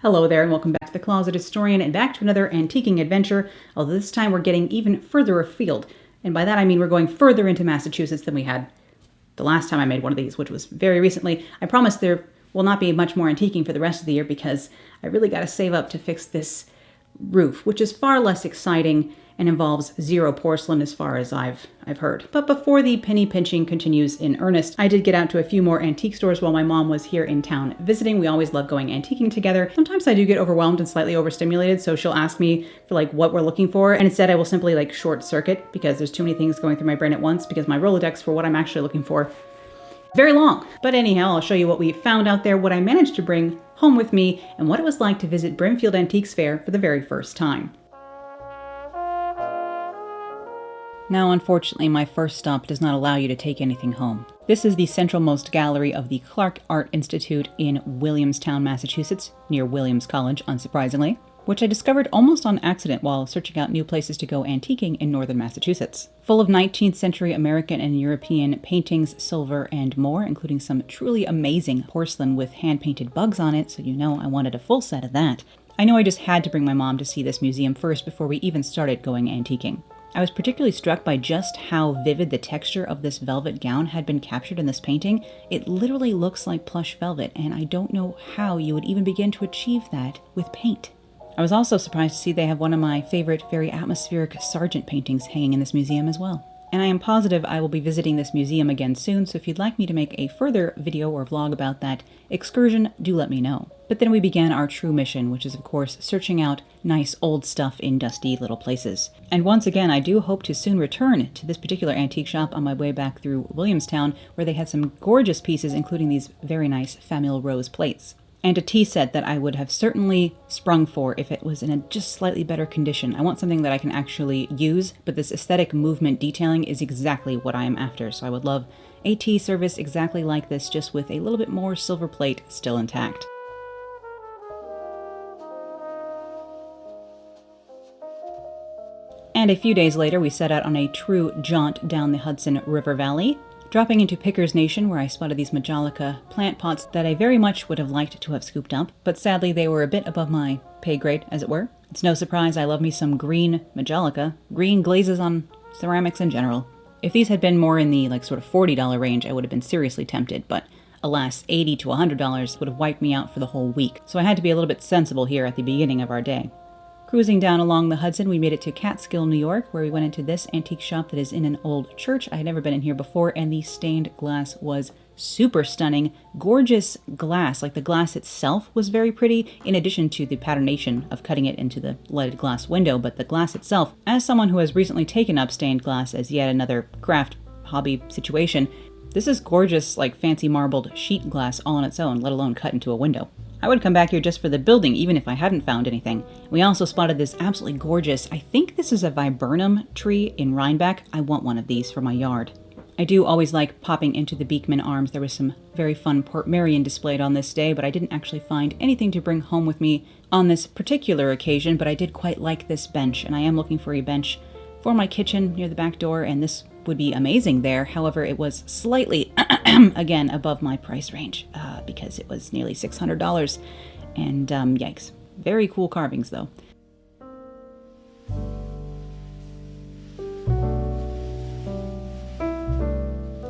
Hello there and welcome back to The Closet Historian and back to another antiquing adventure, although this time we're getting even further afield. And by that I mean we're going further into Massachusetts than we had the last time I made one of these, which was very recently. I promise there will not be much more antiquing for the rest of the year because I really got to save up to fix this roof, which is far less exciting and involves zero porcelain as far as I've heard. But before the penny pinching continues in earnest, I did get out to a few more antique stores while my mom was here in town visiting. We always love going antiquing together. Sometimes I do get overwhelmed and slightly overstimulated, so she'll ask me for what we're looking for, and instead I will simply short circuit because there's too many things going through my brain at once because my Rolodex for what I'm actually looking for very long. But anyhow, I'll show you what we found out there, what I managed to bring home with me, and what it was like to visit Brimfield Antiques Fair for the very first time. Now, unfortunately, my first stop does not allow you to take anything home. This is the centralmost gallery of the Clark Art Institute in Williamstown, Massachusetts, near Williams College, unsurprisingly, which I discovered almost on accident while searching out new places to go antiquing in northern Massachusetts. Full of 19th century American and European paintings, silver, and more, including some truly amazing porcelain with hand-painted bugs on it, so you know I wanted a full set of that. I know I just had to bring my mom to see this museum first before we even started going antiquing. I was particularly struck by just how vivid the texture of this velvet gown had been captured in this painting. It literally looks like plush velvet, and I don't know how you would even begin to achieve that with paint. I was also surprised to see they have one of my favorite, very atmospheric Sargent paintings hanging in this museum as well. And I am positive I will be visiting this museum again soon, so if you'd like me to make a further video or vlog about that excursion, do let me know. But then we began our true mission, which is of course searching out nice old stuff in dusty little places. And once again, I do hope to soon return to this particular antique shop on my way back through Williamstown, where they had some gorgeous pieces, including these very nice Famille Rose plates. And a tea set that I would have certainly sprung for if it was in a just slightly better condition. I want something that I can actually use, but this aesthetic movement detailing is exactly what I am after, so I would love a tea service exactly like this, just with a little bit more silver plate still intact. And a few days later, we set out on a true jaunt down the Hudson River Valley, dropping into Pickers Nation, where I spotted these Majolica plant pots that I very much would have liked to have scooped up, but sadly they were a bit above my pay grade, as it were. It's no surprise I love me some green Majolica, green glazes on ceramics in general. If these had been more in the sort of $40 range, I would have been seriously tempted, but alas, $80 to $100 would have wiped me out for the whole week, so I had to be a little bit sensible here at the beginning of our day. Cruising down along the Hudson, we made it to Catskill, New York, where we went into this antique shop that is in an old church. I had never been in here before, and the stained glass was super stunning. Gorgeous glass, the glass itself was very pretty, in addition to the patternation of cutting it into the leaded glass window, but the glass itself, as someone who has recently taken up stained glass as yet another craft hobby situation, this is gorgeous, fancy marbled sheet glass all on its own, let alone cut into a window. I would come back here just for the building, even if I hadn't found anything. We also spotted this absolutely gorgeous, I think this is a viburnum tree in Rhinebeck. I want one of these for my yard. I do always like popping into the Beekman Arms. There was some very fun Portmeirion displayed on this day, but I didn't actually find anything to bring home with me on this particular occasion, but I did quite like this bench, and I am looking for a bench for my kitchen near the back door, and this would be amazing there. However, it was slightly, again, above my price range because it was nearly $600. And yikes. Very cool carvings, though.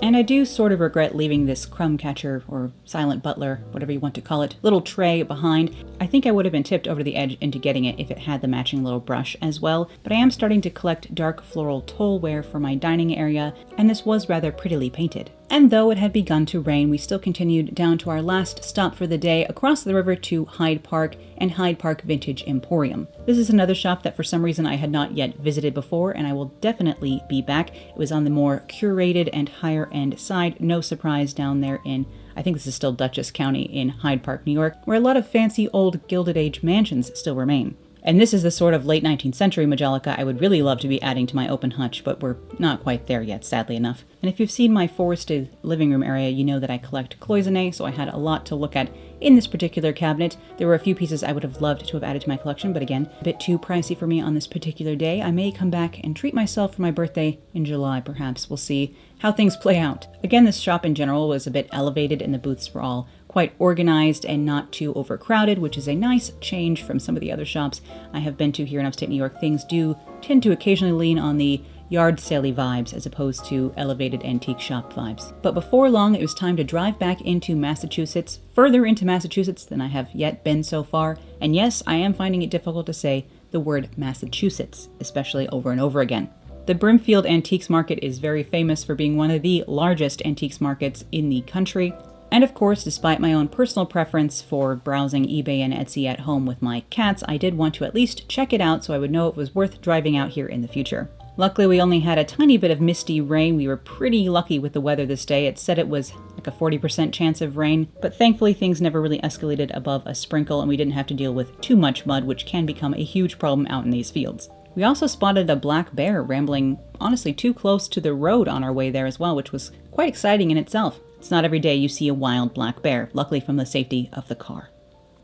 And I do sort of regret leaving this crumb catcher, or silent butler, whatever you want to call it, little tray behind. I think I would have been tipped over the edge into getting it if it had the matching little brush as well, but I am starting to collect dark floral tollware for my dining area, and this was rather prettily painted. And though it had begun to rain, we still continued down to our last stop for the day, across the river to Hyde Park and Hyde Park Vintage Emporium. This is another shop that for some reason I had not yet visited before, and I will definitely be back. It was on the more curated and higher end side, no surprise down there in, I think this is still Dutchess County in Hyde Park, New York, where a lot of fancy old Gilded Age mansions still remain. And this is the sort of late 19th century Majolica I would really love to be adding to my open hutch, but we're not quite there yet, sadly enough. And if you've seen my forested living room area, you know that I collect cloisonne, so I had a lot to look at in this particular cabinet. There were a few pieces I would have loved to have added to my collection, but again, a bit too pricey for me on this particular day. I may come back and treat myself for my birthday in July, perhaps. We'll see how things play out. Again, this shop in general was a bit elevated, and the booths were all quite organized and not too overcrowded, which is a nice change from some of the other shops I have been to here in upstate New York. Things do tend to occasionally lean on the yard sale-y vibes as opposed to elevated antique shop vibes. But before long, it was time to drive back into Massachusetts, further into Massachusetts than I have yet been so far. And yes, I am finding it difficult to say the word Massachusetts, especially over and over again. The Brimfield Antiques Market is very famous for being one of the largest antiques markets in the country. And of course, despite my own personal preference for browsing eBay and Etsy at home with my cats, I did want to at least check it out so I would know it was worth driving out here in the future. Luckily, we only had a tiny bit of misty rain. We were pretty lucky with the weather this day. It said it was like a 40% chance of rain, but thankfully things never really escalated above a sprinkle and we didn't have to deal with too much mud, which can become a huge problem out in these fields. We also spotted a black bear rambling honestly too close to the road on our way there as well, which was quite exciting in itself. It's not every day you see a wild black bear, luckily from the safety of the car.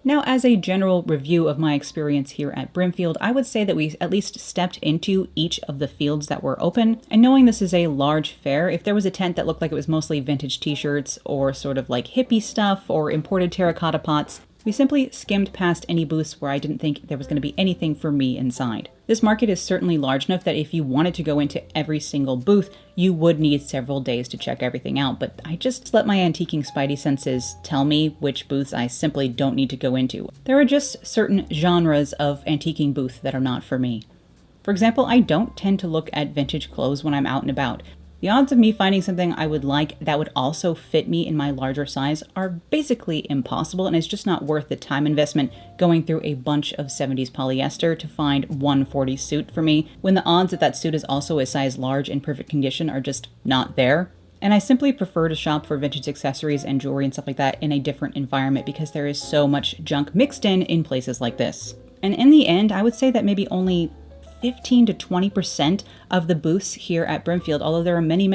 Now, as a general review of my experience here at Brimfield, I would say that we at least stepped into each of the fields that were open. And knowing this is a large fair, if there was a tent that looked like it was mostly vintage t-shirts or sort of like hippie stuff or imported terracotta pots, we simply skimmed past any booths where I didn't think there was going to be anything for me inside. This market is certainly large enough that if you wanted to go into every single booth, you would need several days to check everything out, but I just let my antiquing spidey senses tell me which booths I simply don't need to go into. There are just certain genres of antiquing booths that are not for me. For example, I don't tend to look at vintage clothes when I'm out and about. The odds of me finding something I would like that would also fit me in my larger size are basically impossible, and it's just not worth the time investment going through a bunch of 70s polyester to find one 40s suit for me, when the odds that that suit is also a size large in perfect condition are just not there. And I simply prefer to shop for vintage accessories and jewelry and stuff like that in a different environment because there is so much junk mixed in places like this. And in the end, I would say that maybe only 15 to 20% of the booths here at Brimfield, although there are many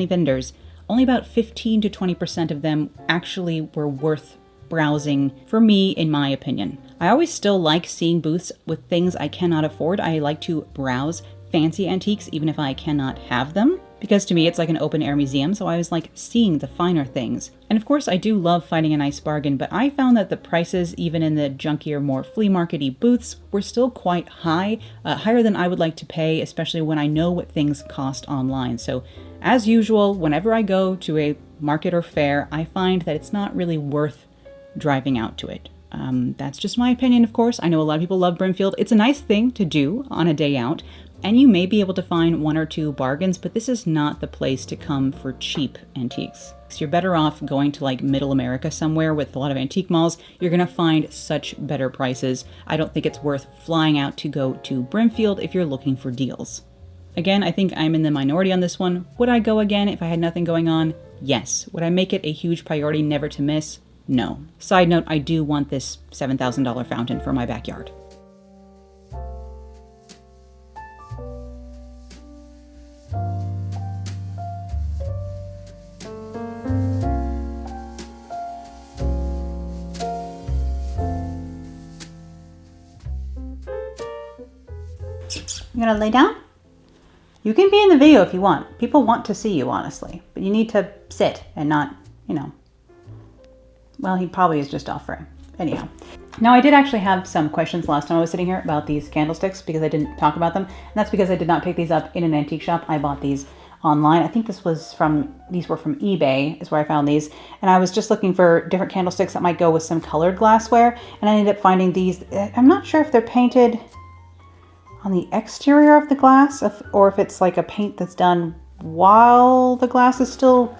vendors, only about 15 to 20% of them actually were worth browsing for me, in my opinion. I always still like seeing booths with things I cannot afford. I like to browse fancy antiques even if I cannot have them, because to me it's like an open air museum, so I always like seeing the finer things. And of course I do love finding a nice bargain, but I found that the prices, even in the junkier, more flea market-y booths, were still quite high, higher than I would like to pay, especially when I know what things cost online. So as usual, whenever I go to a market or fair, I find that it's not really worth driving out to it. That's just my opinion, of course. I know a lot of people love Brimfield. It's a nice thing to do on a day out, and you may be able to find one or two bargains, but this is not the place to come for cheap antiques. So you're better off going to like Middle America somewhere with a lot of antique malls. You're gonna find such better prices. I don't think it's worth flying out to go to Brimfield if you're looking for deals. Again, I think I'm in the minority on this one. Would I go again if I had nothing going on? Yes. Would I make it a huge priority never to miss? No. Side note, I do want this $7,000 fountain for my backyard. You gonna lay down? You can be in the video if you want. People want to see you, honestly. But you need to sit and not, well, he probably is just off frame. Anyhow. Now, I did actually have some questions last time I was sitting here about these candlesticks because I didn't talk about them. And that's because I did not pick these up in an antique shop. I bought these online. I think these were from eBay is where I found these. And I was just looking for different candlesticks that might go with some colored glassware. And I ended up finding these. I'm not sure if they're painted on the exterior of the glass or if it's like a paint that's done while the glass is still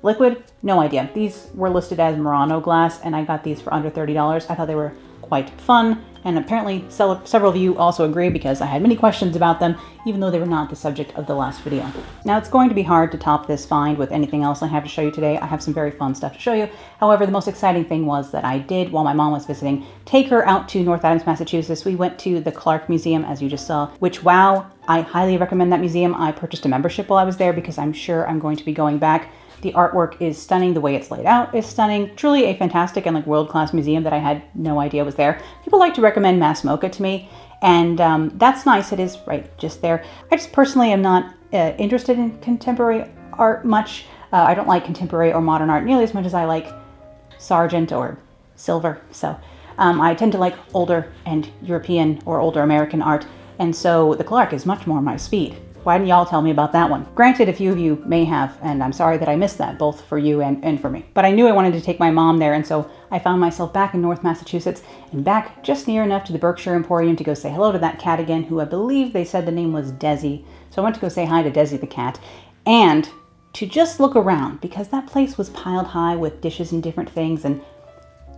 liquid. No idea. These were listed as Murano glass and I got these for under $30. I thought they were quite fun, and apparently several of you also agree because I had many questions about them, even though they were not the subject of the last video. Now, it's going to be hard to top this find with anything else I have to show you today. I have some very fun stuff to show you. However, the most exciting thing was that I did, while my mom was visiting, take her out to North Adams, Massachusetts. We went to the Clark Museum, as you just saw, which, wow, I highly recommend that museum. I purchased a membership while I was there because I'm sure I'm going to be going back. The artwork is stunning. The way it's laid out is stunning. Truly a fantastic and world-class museum that I had no idea was there. People like to recommend Mass Mocha to me, and that's nice. It is right just there. I just personally am not interested in contemporary art much. I don't like contemporary or modern art nearly as much as I like Sargent or silver. So I tend to like older and European or older American art, and so the Clark is much more my speed. Why didn't y'all tell me about that one? Granted, a few of you may have, and I'm sorry that I missed that, both for you and for me. But I knew I wanted to take my mom there, and so I found myself back in North Massachusetts and back just near enough to the Berkshire Emporium to go say hello to that cat again, who I believe they said the name was Desi. So I went to go say hi to Desi the cat, and to just look around, because that place was piled high with dishes and different things and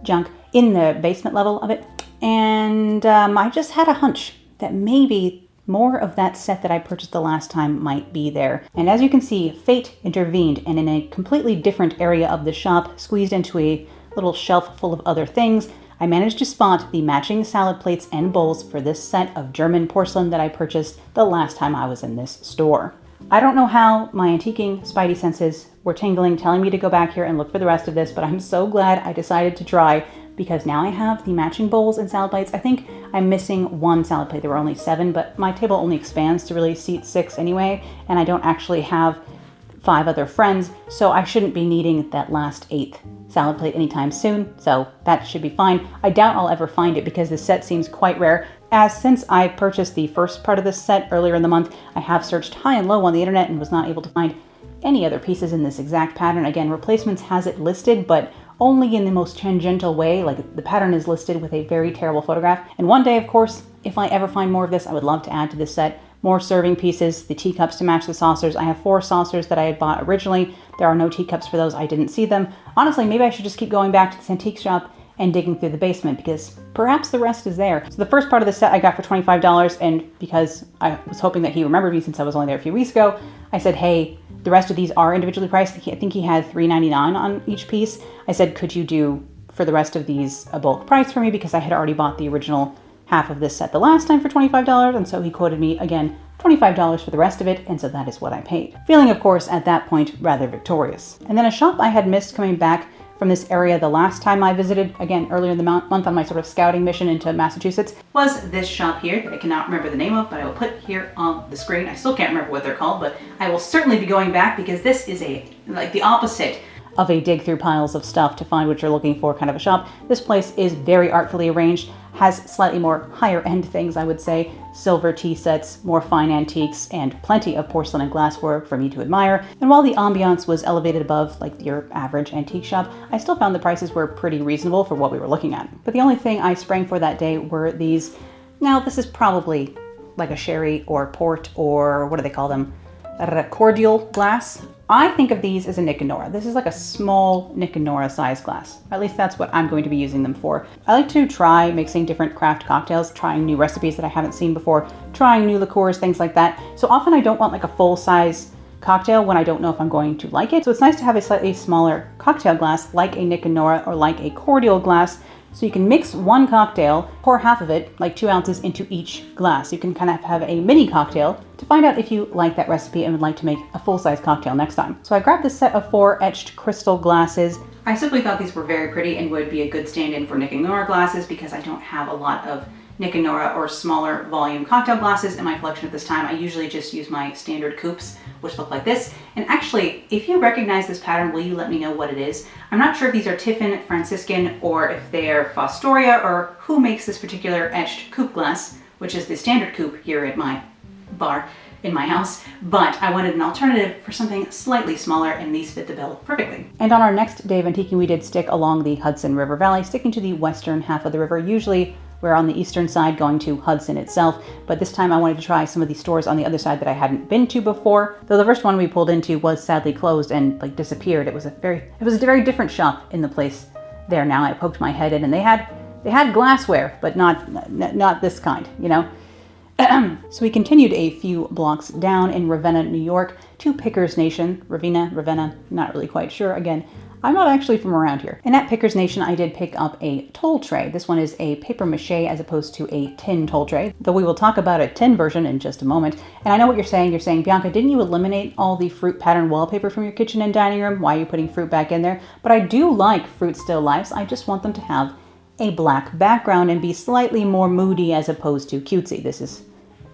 junk in the basement level of it. And I just had a hunch that maybe more of that set that I purchased the last time might be there. And as you can see, fate intervened, and in a completely different area of the shop, squeezed into a little shelf full of other things, I managed to spot the matching salad plates and bowls for this set of German porcelain that I purchased the last time I was in this store. I don't know how my antiquing spidey senses were tingling, telling me to go back here and look for the rest of this, but I'm so glad I decided to try, because now I have the matching bowls and salad plates. I think I'm missing one salad plate. There were only 7, but my table only expands to really seat 6 anyway, and I don't actually have 5 other friends, so I shouldn't be needing that last 8th salad plate anytime soon, so that should be fine. I doubt I'll ever find it because this set seems quite rare, as since I purchased the first part of this set earlier in the month, I have searched high and low on the internet and was not able to find any other pieces in this exact pattern. Again, Replacements has it listed, but only in the most tangential way. Like, the pattern is listed with a very terrible photograph. And one day, of course, if I ever find more of this, I would love to add to this set more serving pieces, the teacups to match the saucers. I have 4 saucers that I had bought originally. There are no teacups for those. I didn't see them. Honestly, maybe I should just keep going back to this antique shop and digging through the basement, because perhaps the rest is there. So the first part of the set I got for $25, and because I was hoping that he remembered me since I was only there a few weeks ago, I said, hey, the rest of these are individually priced. I think he had $3.99 on each piece. I said, could you do for the rest of these a bulk price for me, because I had already bought the original half of this set the last time for $25, and so he quoted me again $25 for the rest of it, and so that is what I paid. Feeling, of course, at that point rather victorious. And then a shop I had missed coming back from this area the last time I visited, again earlier in the month on my sort of scouting mission into Massachusetts, was this shop here that I cannot remember the name of, but I will put here on the screen. I still can't remember what they're called, but I will certainly be going back, because this is like the opposite of a dig through piles of stuff to find what you're looking for kind of a shop. This place is very artfully arranged, has slightly more higher end things, I would say, silver tea sets, more fine antiques, and plenty of porcelain and glassware for me to admire. And while the ambiance was elevated above like your average antique shop, I still found the prices were pretty reasonable for what we were looking at. But the only thing I sprang for that day were these. Now, this is probably like a sherry or port, or what do they call them? Cordial glass. I think of these as a Nick and Nora. This is like a small Nick and Nora size glass. At least that's what I'm going to be using them for. I like to try mixing different craft cocktails, trying new recipes that I haven't seen before, trying new liqueurs, things like that. So often I don't want like a full size cocktail when I don't know if I'm going to like it. So it's nice to have a slightly smaller cocktail glass like a Nick and Nora or like a cordial glass, so you can mix one cocktail, pour half of it, like 2 ounces, into each glass. You can kind of have a mini cocktail to find out if you like that recipe and would like to make a full-size cocktail next time. So I grabbed this set of 4 etched crystal glasses. I simply thought these were very pretty and would be a good stand-in for Nick and Nora glasses, because I don't have a lot of Nick and Nora or smaller volume cocktail glasses in my collection at this time. I usually just use my standard coupes, which look like this. And actually, if you recognize this pattern, will you let me know what it is? I'm not sure if these are Tiffin, Franciscan, or if they're Fostoria, or who makes this particular etched coupe glass, which is the standard coupe here at my bar in my house, but I wanted an alternative for something slightly smaller, and these fit the bill perfectly. And on our next day of antiquing, we did stick along the Hudson River Valley, sticking to the western half of the river. Usually we're on the eastern side going to Hudson itself, but this time I wanted to try some of these stores on the other side that I hadn't been to before. Though the first one we pulled into was sadly closed and like disappeared. It was a very different shop in the place there now. I poked my head in, and they had glassware, but not this kind, you know. So we continued a few blocks down in Ravenna, New York, to Pickers Nation. Ravenna, not really quite sure. Again, I'm not actually from around here. And at Pickers Nation, I did pick up a toll tray. This one is a paper mache as opposed to a tin toll tray, though we will talk about a tin version in just a moment. And I know what you're saying. You're saying, Bianca, didn't you eliminate all the fruit pattern wallpaper from your kitchen and dining room? Why are you putting fruit back in there? But I do like fruit still lifes. I just want them to have a black background and be slightly more moody as opposed to cutesy. This is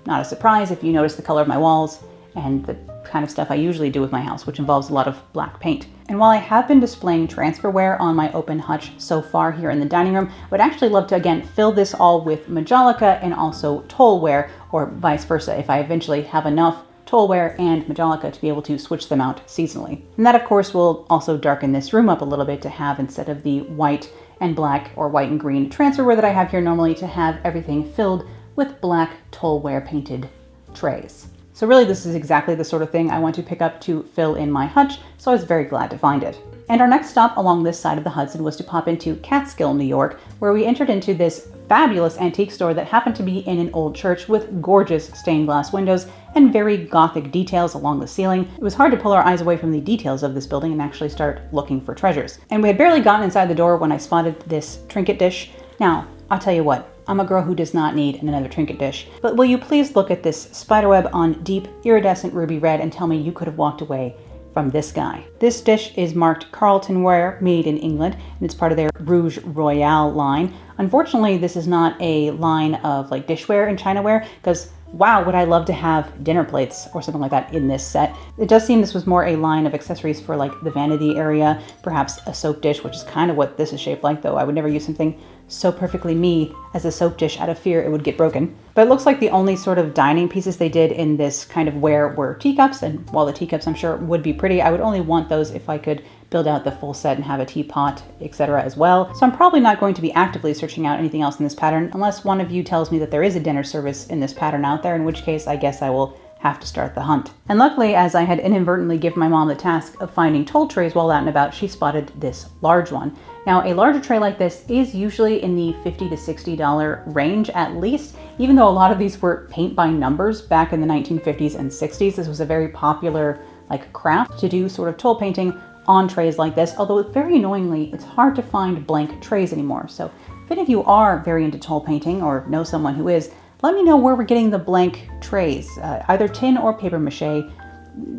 not a surprise if you notice the color of my walls and the kind of stuff I usually do with my house, which involves a lot of black paint. And while I have been displaying transferware on my open hutch so far here in the dining room, I would actually love to, again, fill this all with Majolica and also tollware, or vice versa, if I eventually have enough tollware and Majolica to be able to switch them out seasonally. And that, of course, will also darken this room up a little bit to have, instead of the white and black or white and green transferware that I have here normally, to have everything filled with black tollware painted trays. So really, this is exactly the sort of thing I want to pick up to fill in my hutch, so I was very glad to find it. And our next stop along this side of the Hudson was to pop into Catskill, New York, where we entered into this fabulous antique store that happened to be in an old church with gorgeous stained glass windows and very Gothic details along the ceiling. It was hard to pull our eyes away from the details of this building and actually start looking for treasures. And we had barely gotten inside the door when I spotted this trinket dish. Now, I'll tell you what, I'm a girl who does not need another trinket dish, but will you please look at this spiderweb on deep iridescent ruby red and tell me you could have walked away from this guy. This dish is marked Carlton ware, made in England, and it's part of their Rouge Royale line. Unfortunately, this is not a line of like dishware and chinaware, because wow, would I love to have dinner plates or something like that in this set. It does seem this was more a line of accessories for like the vanity area, perhaps a soap dish, which is kind of what this is shaped like, though I would never use something so perfectly me as a soap dish out of fear it would get broken. But it looks like the only sort of dining pieces they did in this kind of ware were teacups, and while the teacups I'm sure would be pretty, I would only want those if I could build out the full set and have a teapot, etc. as well. So I'm probably not going to be actively searching out anything else in this pattern unless one of you tells me that there is a dinner service in this pattern out there, in which case I guess I will have to start the hunt. And luckily, as I had inadvertently given my mom the task of finding toll trays while out and about, she spotted this large one. Now, a larger tray like this is usually in the $50 to $60 range at least, even though a lot of these were paint by numbers back in the 1950s and 60s. This was a very popular like craft to do sort of toll painting on trays like this, although very annoyingly, it's hard to find blank trays anymore. So if any of you are very into toll painting or know someone who is, let me know where we're getting the blank trays, either tin or paper mache.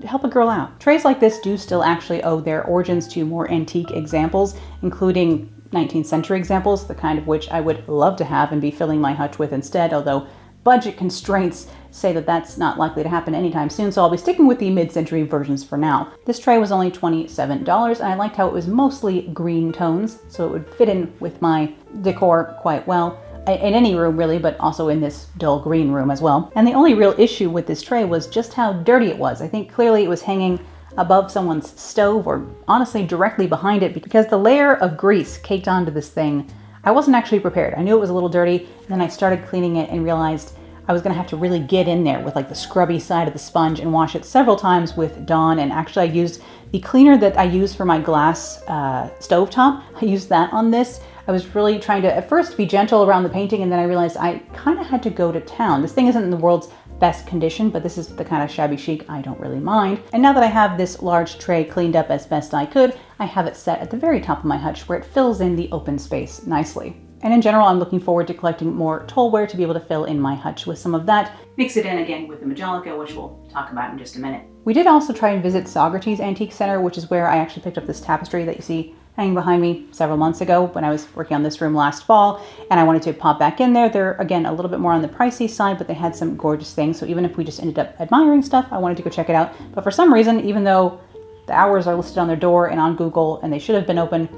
Help a girl out. Trays like this do still actually owe their origins to more antique examples, including 19th century examples, the kind of which I would love to have and be filling my hutch with instead, although budget constraints say that that's not likely to happen anytime soon, so I'll be sticking with the mid-century versions for now. This tray was only $27, and I liked how it was mostly green tones, so it would fit in with my decor quite well. In any room really, but also in this dull green room as well. And the only real issue with this tray was just how dirty it was. I think clearly it was hanging above someone's stove, or honestly directly behind it, because the layer of grease caked onto this thing, I wasn't actually prepared. I knew it was a little dirty, and then I started cleaning it and realized I was gonna have to really get in there with like the scrubby side of the sponge and wash it several times with Dawn. And actually I used the cleaner that I use for my glass stovetop. I used that on this. I was really trying to, at first, be gentle around the painting, and then I realized I kind of had to go to town. This thing isn't in the world's best condition, but this is the kind of shabby chic I don't really mind. And now that I have this large tray cleaned up as best I could, I have it set at the very top of my hutch where it fills in the open space nicely. And in general, I'm looking forward to collecting more tollware to be able to fill in my hutch with some of that. Mix it in again with the Majolica, which we'll talk about in just a minute. We did also try and visit Saugerties Antique Center, which is where I actually picked up this tapestry that you see hanging behind me several months ago when I was working on this room last fall, and I wanted to pop back in there. They're, again, a little bit more on the pricey side, but they had some gorgeous things, so even if we just ended up admiring stuff, I wanted to go check it out. But for some reason, even though the hours are listed on their door and on Google, and they should have been open,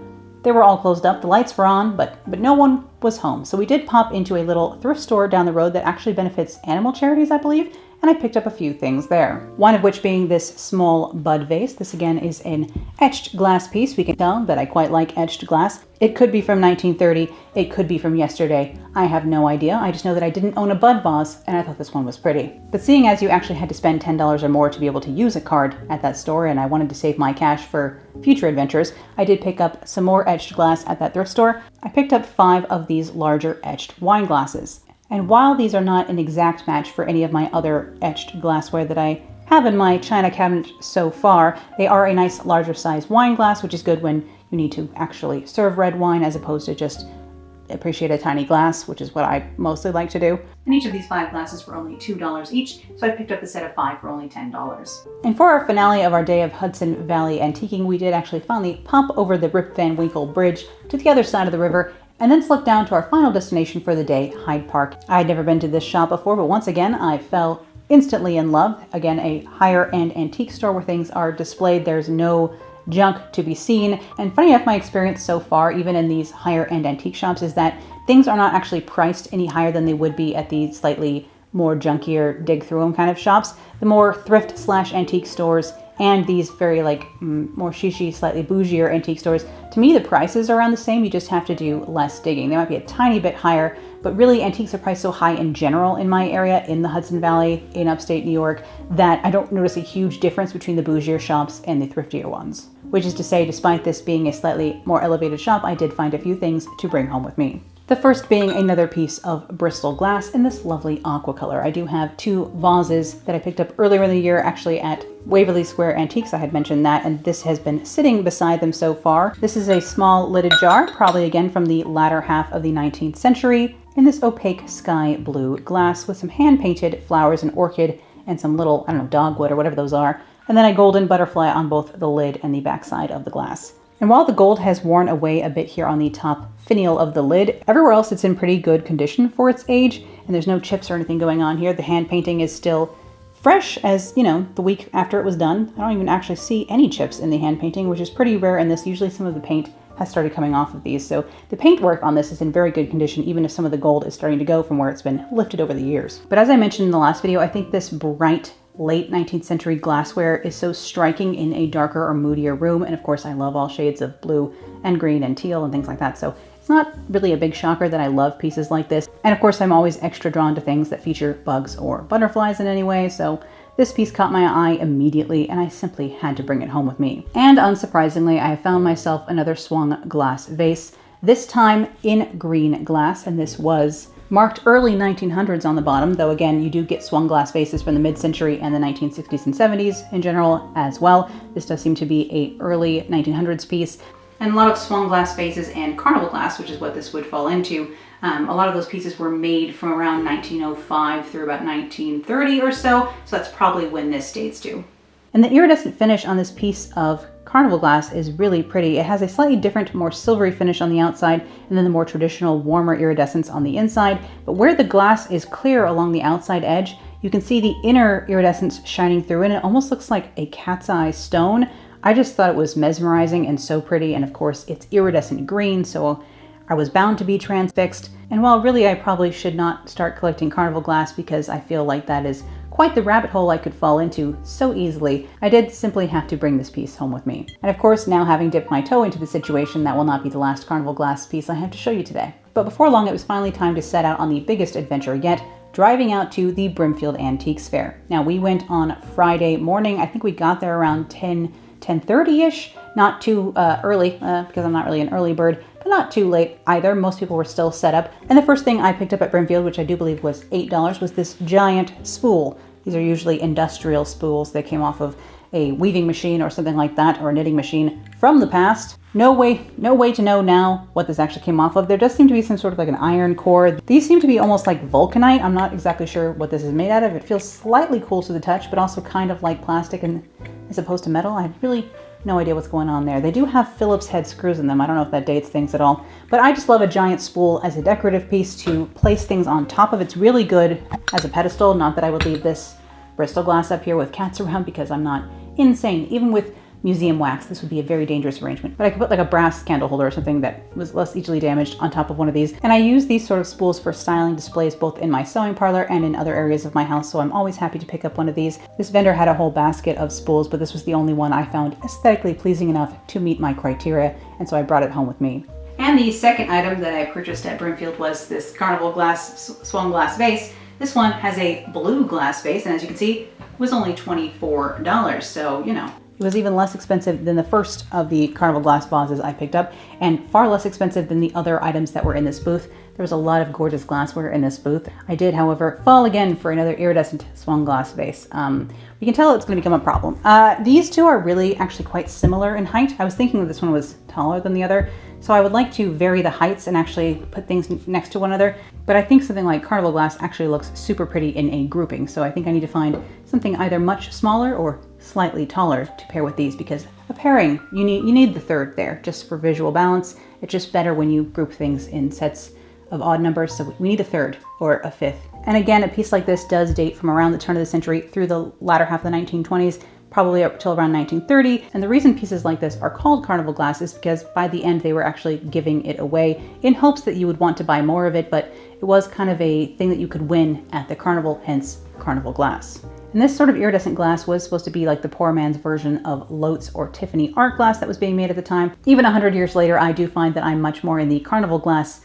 they were all closed up. The lights were on, but no one was home. So we did pop into a little thrift store down the road that actually benefits animal charities, I believe, and I picked up a few things there. One of which being this small bud vase. This again is an etched glass piece. We can tell that I quite like etched glass. It could be from 1930. It could be from yesterday. I have no idea. I just know that I didn't own a bud vase, and I thought this one was pretty. But seeing as you actually had to spend $10 or more to be able to use a card at that store, and I wanted to save my cash for future adventures, I did pick up some more etched glass at that thrift store. I picked up 5 of these larger etched wine glasses. And while these are not an exact match for any of my other etched glassware that I have in my china cabinet so far, they are a nice larger size wine glass, which is good when you need to actually serve red wine as opposed to just appreciate a tiny glass, which is what I mostly like to do. And each of these 5 glasses were only $2 each, so I picked up the set of 5 for only $10. And for our finale of our day of Hudson Valley antiquing, we did actually finally pop over the Rip Van Winkle Bridge to the other side of the river, and then slip down to our final destination for the day, Hyde Park. I had never been to this shop before, but once again, I fell instantly in love. Again, a higher end antique store where things are displayed. There's no junk to be seen. And funny enough, my experience so far, even in these higher end antique shops, is that things are not actually priced any higher than they would be at the slightly more junkier, dig through them kind of shops. The more thrift / antique stores and these very like more shishi, slightly bougier antique stores, to me the prices are around the same. You just have to do less digging. They might be a tiny bit higher, but really antiques are priced so high in general in my area, in the Hudson Valley, in upstate New York, that I don't notice a huge difference between the bougier shops and the thriftier ones. Which is to say, despite this being a slightly more elevated shop, I did find a few things to bring home with me. The first being another piece of Bristol glass in this lovely aqua color. I do have 2 vases that I picked up earlier in the year, actually at Waverly Square Antiques. I had mentioned that, and this has been sitting beside them so far. This is a small lidded jar, probably again from the latter half of the 19th century, in this opaque sky blue glass with some hand-painted flowers and orchid and some little, I don't know, dogwood or whatever those are, and then a golden butterfly on both the lid and the backside of the glass. And while the gold has worn away a bit here on the top finial of the lid, everywhere else it's in pretty good condition for its age, and there's no chips or anything going on here. The hand painting is still fresh as, you know, the week after it was done. I don't even actually see any chips in the hand painting, which is pretty rare in this. Usually some of the paint has started coming off of these, so the paintwork on this is in very good condition, even if some of the gold is starting to go from where it's been lifted over the years. But as I mentioned in the last video, I think this bright late 19th century glassware is so striking in a darker or moodier room, and of course I love all shades of blue and green and teal and things like that, so it's not really a big shocker that I love pieces like this. And of course I'm always extra drawn to things that feature bugs or butterflies in any way, so this piece caught my eye immediately and I simply had to bring it home with me. And unsurprisingly, I found myself another swung glass vase, this time in green glass, and this was marked early 1900s on the bottom, though again, you do get swung glass vases from the mid-century and the 1960s and 70s in general as well. This does seem to be a early 1900s piece. And a lot of swung glass vases and carnival glass, which is what this would fall into, a lot of those pieces were made from around 1905 through about 1930 or so that's probably when this dates to. And the iridescent finish on this piece of carnival glass is really pretty. It has a slightly different, more silvery finish on the outside, and then the more traditional, warmer iridescence on the inside. But where the glass is clear along the outside edge, you can see the inner iridescence shining through, and it almost looks like a cat's eye stone. I just thought it was mesmerizing and so pretty, and of course it's iridescent green, so I was bound to be transfixed. And while really I probably should not start collecting carnival glass because I feel like that is quite the rabbit hole I could fall into so easily, I did simply have to bring this piece home with me. And of course, now having dipped my toe into the situation, that will not be the last carnival glass piece I have to show you today. But before long, it was finally time to set out on the biggest adventure yet, driving out to the Brimfield Antiques Fair. Now, we went on Friday morning. I think we got there around 10:30-ish, not too early, because I'm not really an early bird, but not too late either. Most people were still set up. And the first thing I picked up at Brimfield, which I do believe was $8, was this giant spool. These are usually industrial spools. They came off of a weaving machine or something like that, or a knitting machine from the past. No way to know now what this actually came off of. There does seem to be some sort of like an iron core. These seem to be almost like vulcanite. I'm not exactly sure what this is made out of. It feels slightly cool to the touch, but also kind of like plastic and as opposed to metal. I have really no idea what's going on there. They do have Phillips head screws in them. I don't know if that dates things at all, but I just love a giant spool as a decorative piece to place things on top of. It's really good as a pedestal. Not that I would leave this Bristol glass up here with cats around because I'm not insane. Even with museum wax, this would be a very dangerous arrangement. But I could put like a brass candle holder or something that was less easily damaged on top of one of these. And I use these sort of spools for styling displays both in my sewing parlor and in other areas of my house, so I'm always happy to pick up one of these. This vendor had a whole basket of spools, but this was the only one I found aesthetically pleasing enough to meet my criteria, and so I brought it home with me. And the second item that I purchased at Brimfield was this carnival glass, swung glass vase. This one has a blue glass vase, and as you can see, it was only $24, so, you know. It was even less expensive than the first of the carnival glass vases I picked up, and far less expensive than the other items that were in this booth. There was a lot of gorgeous glassware in this booth. I did, however, fall again for another iridescent swung glass vase. You can tell it's going to become a problem. These two are really actually quite similar in height. I was thinking that this one was taller than the other, so I would like to vary the heights and actually put things next to one another, but I think something like carnival glass actually looks super pretty in a grouping, so I think I need to find something either much smaller or slightly taller to pair with these, because a pairing, you need the third there just for visual balance. It's just better when you group things in sets of odd numbers, so we need a third or a fifth. And again, a piece like this does date from around the turn of the century through the latter half of the 1920s, probably up till around 1930. And the reason pieces like this are called carnival glass is because by the end they were actually giving it away in hopes that you would want to buy more of it, but it was kind of a thing that you could win at the carnival, hence carnival glass. And this sort of iridescent glass was supposed to be like the poor man's version of Lotes or Tiffany art glass that was being made at the time. Even 100 years later, I do find that I'm much more in the carnival glass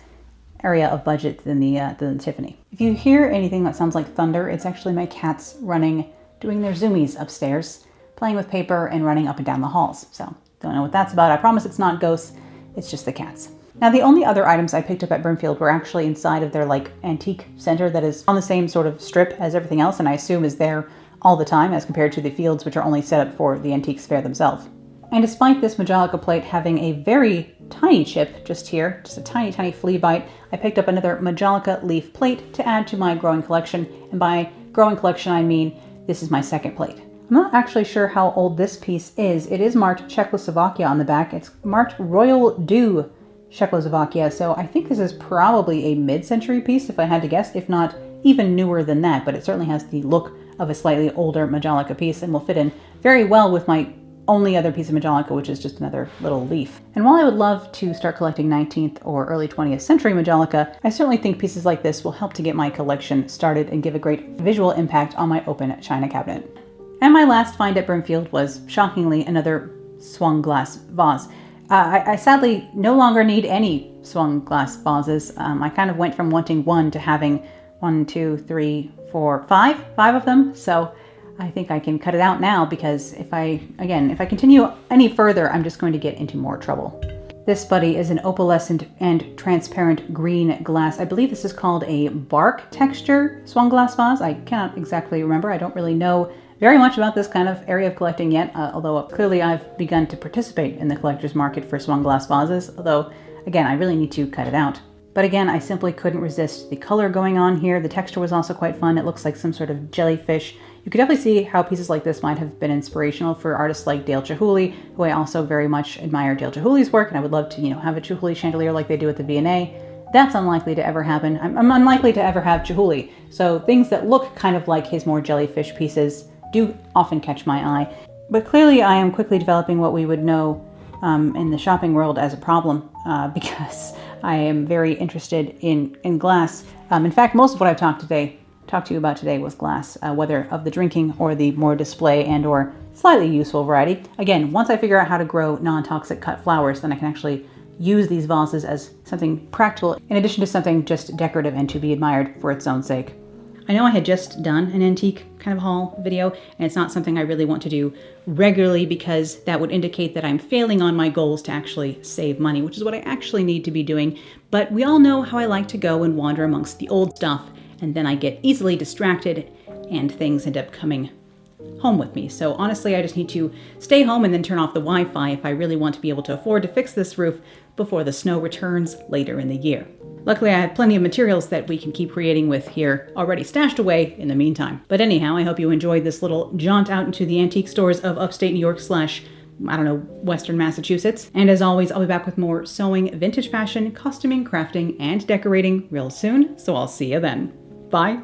area of budget than the Tiffany. If you hear anything that sounds like thunder, it's actually my cats running, doing their zoomies upstairs, playing with paper and running up and down the halls. So don't know what that's about. I promise it's not ghosts, it's just the cats. Now, the only other items I picked up at Brimfield were actually inside of their like antique center that is on the same sort of strip as everything else, and I assume is there all the time as compared to the fields, which are only set up for the antiques fair themselves. And despite this Majolica plate having a very tiny chip just here, just a tiny, tiny flea bite, I picked up another Majolica leaf plate to add to my growing collection. And by growing collection, I mean this is my second plate. I'm not actually sure how old this piece is. It is marked Czechoslovakia on the back. It's marked Royal du Czechoslovakia, so I think this is probably a mid-century piece if I had to guess, if not even newer than that, but it certainly has the look of a slightly older Majolica piece and will fit in very well with my only other piece of Majolica, which is just another little leaf. And while I would love to start collecting 19th or early 20th century Majolica, I certainly think pieces like this will help to get my collection started and give a great visual impact on my open china cabinet. And my last find at Brimfield was, shockingly, another swung glass vase. I sadly no longer need any swung glass vases. I kind of went from wanting one to having 1, 2, 3, 4, 5 of them. So I think I can cut it out now because if I continue any further, I'm just going to get into more trouble. This buddy is an opalescent and transparent green glass. I believe this is called a bark texture swung glass vase. I cannot exactly remember. I don't really know very much about this kind of area of collecting yet, although clearly I've begun to participate in the collector's market for swung glass vases, although again, I really need to cut it out. But again, I simply couldn't resist the color going on here. The texture was also quite fun. It looks like some sort of jellyfish. You could definitely see how pieces like this might have been inspirational for artists like Dale Chihuly, who I also very much admire Dale Chihuly's work, and I would love to, have a Chihuly chandelier like they do at the V&A. That's unlikely to ever happen. I'm unlikely to ever have Chihuly, so things that look kind of like his more jellyfish pieces do often catch my eye. But clearly I am quickly developing what we would know in the shopping world as a problem because I am very interested in glass. In fact, most of what I've talked to you about today was glass, whether of the drinking or the more display and or slightly useful variety. Again, once I figure out how to grow non-toxic cut flowers, then I can actually use these vases as something practical in addition to something just decorative and to be admired for its own sake. I know I had just done an antique kind of haul video, and it's not something I really want to do regularly because that would indicate that I'm failing on my goals to actually save money, which is what I actually need to be doing. But we all know how I like to go and wander amongst the old stuff, and then I get easily distracted and things end up coming home with me. So honestly, I just need to stay home and then turn off the Wi-Fi if I really want to be able to afford to fix this roof before the snow returns later in the year. Luckily, I have plenty of materials that we can keep creating with here already stashed away in the meantime. But anyhow, I hope you enjoyed this little jaunt out into the antique stores of upstate New York / Western Massachusetts. And as always, I'll be back with more sewing, vintage fashion, costuming, crafting, and decorating real soon. So I'll see you then. Bye.